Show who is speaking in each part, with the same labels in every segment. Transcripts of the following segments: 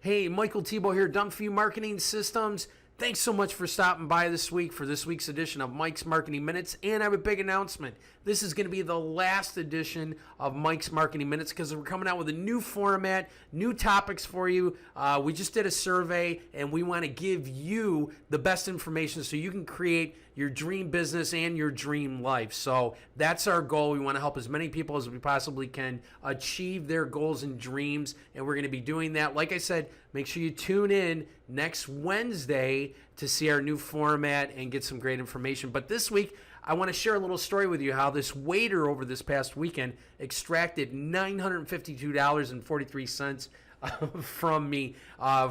Speaker 1: Hey, Michael Thibault here, Done For You Marketing Systems. Thanks so much for stopping by this week for this week's edition of Mike's Marketing Minutes. And I have a big announcement. This is going to be the last edition of Mike's Marketing Minutes because we're coming out with a new format, new topics for you. We just did a survey and we want to give you the best information so you can create your dream business and your dream life. So that's our goal. We want to help as many people as we possibly can achieve their goals and dreams. And we're going to be doing that. Like I said, make sure you tune in next Wednesday to see our new format and get some great information. But this week, I want to share a little story with you how this waiter over this past weekend extracted $952.43 from me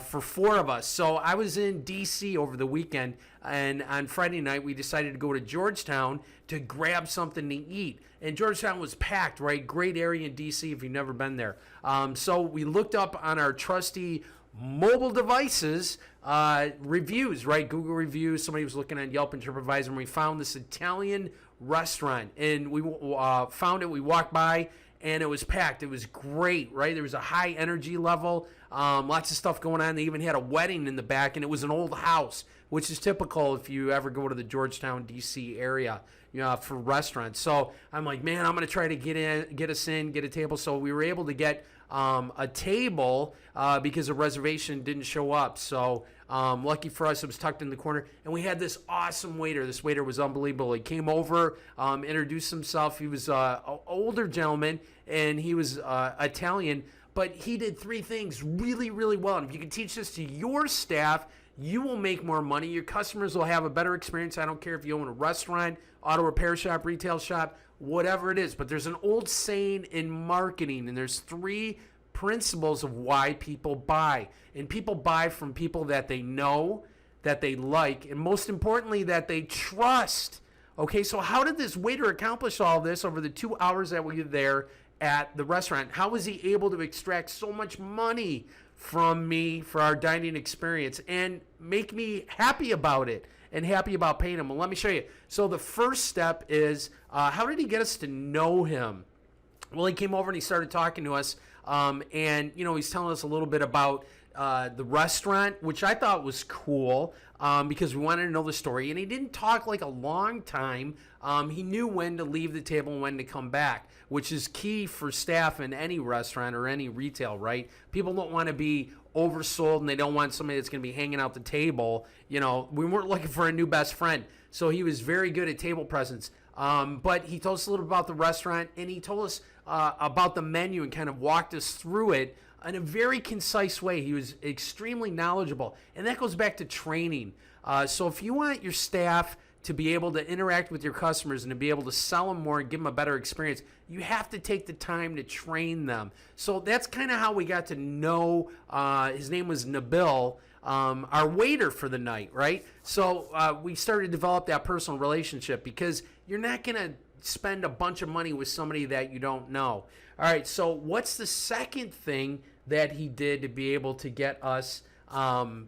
Speaker 1: for four of us. So I was in D.C. over the weekend, and on Friday night, we decided to go to Georgetown to grab something to eat. And Georgetown was packed, right? Great area in D.C. if you've never been there. So we looked up on our trusty mobile devices, reviews, right? Google reviews. Somebody was looking at Yelp and TripAdvisor, and we found this Italian restaurant. And we found it. We walked by, and it was packed. It was great, right? There was a high energy level, lots of stuff going on. They even had a wedding in the back, and it was an old house, which is typical if you ever go to the Georgetown, D.C. area, for restaurants. So I'm like, man, I'm going to try to get a table. So we were able to get a table because a reservation didn't show up. So lucky for us, it was tucked in the corner. And we had this awesome waiter. This waiter was unbelievable. He came over, introduced himself. He was an older gentleman, and he was Italian. But he did three things really, really well. And if you can teach this to your staff, you will make more money. Your customers will have a better experience. I don't care if you own a restaurant, auto repair shop, retail shop, whatever it is. But there's an old saying in marketing, and there's three principles of why people buy. And people buy from people that they know, that they like, and most importantly, that they trust. Okay, so how did this waiter accomplish all this over the 2 hours that we were there at the restaurant? How was he able to extract so much money from me for our dining experience and make me happy about it and happy about paying him? Well, let me show you. So the first step is, how did he get us to know him? Well, he came over and he started talking to us, and he's telling us a little bit about the restaurant, which I thought was cool because we wanted to know the story. And he didn't talk like a long time. He knew when to leave the table and when to come back, which is key for staff in any restaurant or any retail, right? People don't want to be oversold, and they don't want somebody that's going to be hanging out the table. We weren't looking for a new best friend. So he was very good at table presence. But he told us a little about the restaurant, and he told us about the menu and kind of walked us through it in a very concise way. He was extremely knowledgeable, and that goes back to training. So if you want your staff to be able to interact with your customers and to be able to sell them more and give them a better experience, you have to take the time to train them. So that's kind of how we got to know, his name was Nabil, our waiter for the night, right? So we started to develop that personal relationship because you're not going to spend a bunch of money with somebody that you don't know. All right, so what's the second thing that he did to be able to get us, to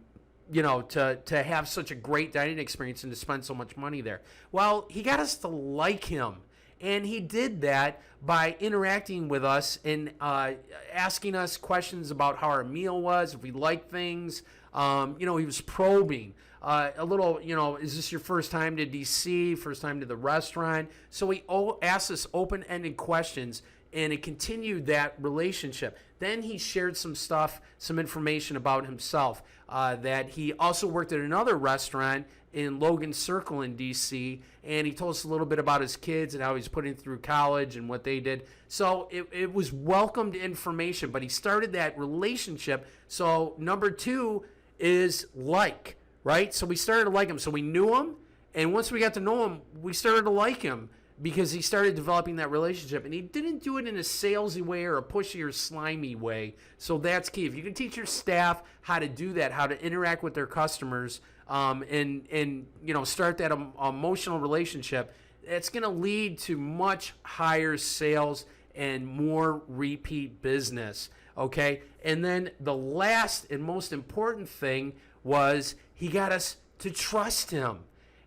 Speaker 1: have such a great dining experience and to spend so much money there? Well, he got us to like him. And he did that by interacting with us and asking us questions about how our meal was, if we liked things. He was probing a little, is this your first time to DC, first time to the restaurant? So he asked us open-ended questions, and it continued that relationship. Then he shared some information about himself, that he also worked at another restaurant in Logan Circle in D.C., and he told us a little bit about his kids and how he's putting through college and what they did. So it was welcomed information, but he started that relationship. So number two is like, right? So we started to like him. So we knew him, and once we got to know him, we started to like him because he started developing that relationship. And he didn't do it in a salesy way or a pushy or slimy way. So that's key. If you can teach your staff how to do that, how to interact with their customers, and start that emotional relationship, it's going to lead to much higher sales and more repeat business. Okay, and then the last and most important thing was he got us to trust him.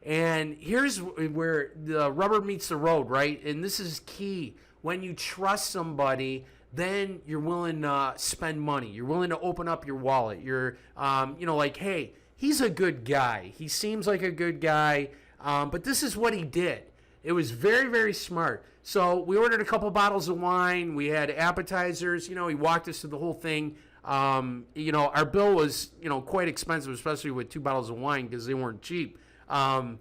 Speaker 1: And here's where the rubber meets the road, right? And this is key. When you trust somebody, then you're willing to spend money. You're willing to open up your wallet. You're, like, hey, he's a good guy. He seems like a good guy, but this is what he did. It was very, very smart. So we ordered a couple bottles of wine. We had appetizers. He walked us through the whole thing. Our bill was, quite expensive, especially with 2 bottles of wine because they weren't cheap. And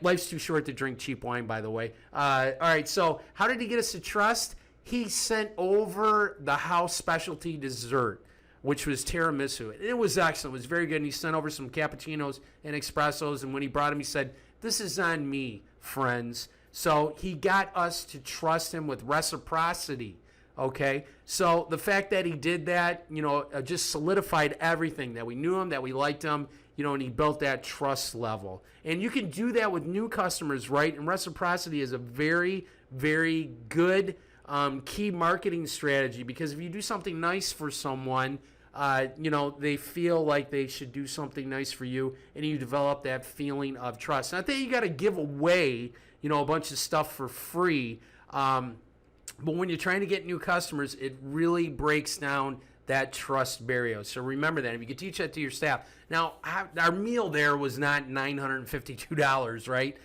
Speaker 1: life's too short to drink cheap wine, by the way. All right, so how did he get us to trust? He sent over the house specialty dessert, which was tiramisu. It was excellent. It was very good. And he sent over some cappuccinos and espressos. And when he brought them, he said, "This is on me, friends." So he got us to trust him with reciprocity. Okay, so the fact that he did that, just solidified everything, that we knew him, that we liked him, and he built that trust level. And you can do that with new customers, right? And reciprocity is a very, very good key marketing strategy, because if you do something nice for someone, they feel like they should do something nice for you, and you develop that feeling of trust. Not that you got to give away, a bunch of stuff for free, but when you're trying to get new customers, it really breaks down that trust barrier. So remember that. If you could teach that to your staff. Now, our meal there was not $952, right?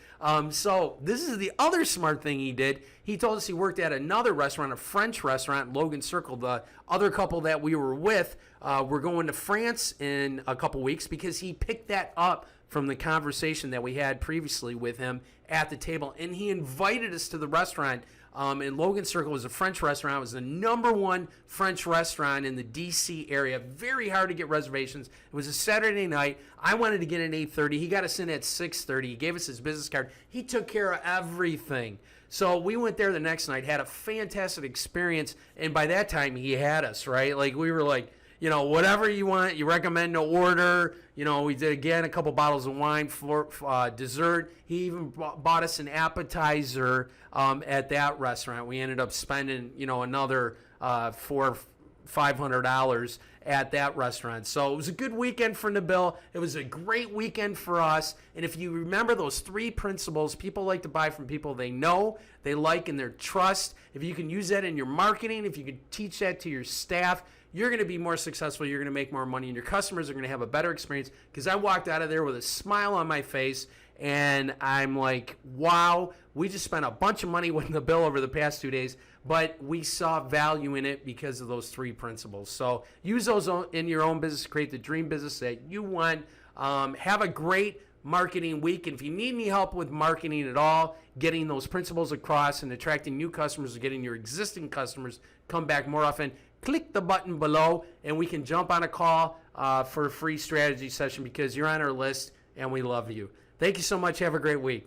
Speaker 1: So this is the other smart thing he did. He told us he worked at another restaurant, a French restaurant in Logan Circle. The other couple that we were with were going to France in a couple weeks, because he picked that up from the conversation that we had previously with him at the table. And he invited us to the restaurant. In Logan Circle. It was a French restaurant. It was the #1 French restaurant in the D.C. area. Very hard to get reservations. It was a Saturday night. I wanted to get in at 8:30. He got us in at 6:30. He gave us his business card. He took care of everything. So we went there the next night, had a fantastic experience, and by that time he had us, right? Like, we were like, whatever you want, you recommend to order. We did, again, a couple bottles of wine for dessert. He even bought us an appetizer at that restaurant. We ended up spending, another $400-500 at that restaurant. So it was a good weekend for Nabil. It was a great weekend for us. And if you remember those 3 principles, people like to buy from people they know, they like, and their trust. If you can use that in your marketing, if you can teach that to your staff, you're going to be more successful, you're going to make more money, and your customers are going to have a better experience. Because I walked out of there with a smile on my face, and I'm like, wow, we just spent a bunch of money with the bill over the past 2 days, but we saw value in it because of those 3 principles. So use those in your own business to create the dream business that you want. Have a great marketing week. And if you need any help with marketing at all, getting those principles across and attracting new customers or getting your existing customers come back more often, click the button below and we can jump on a call for a free strategy session, because you're on our list and we love you. Thank you so much. Have a great week.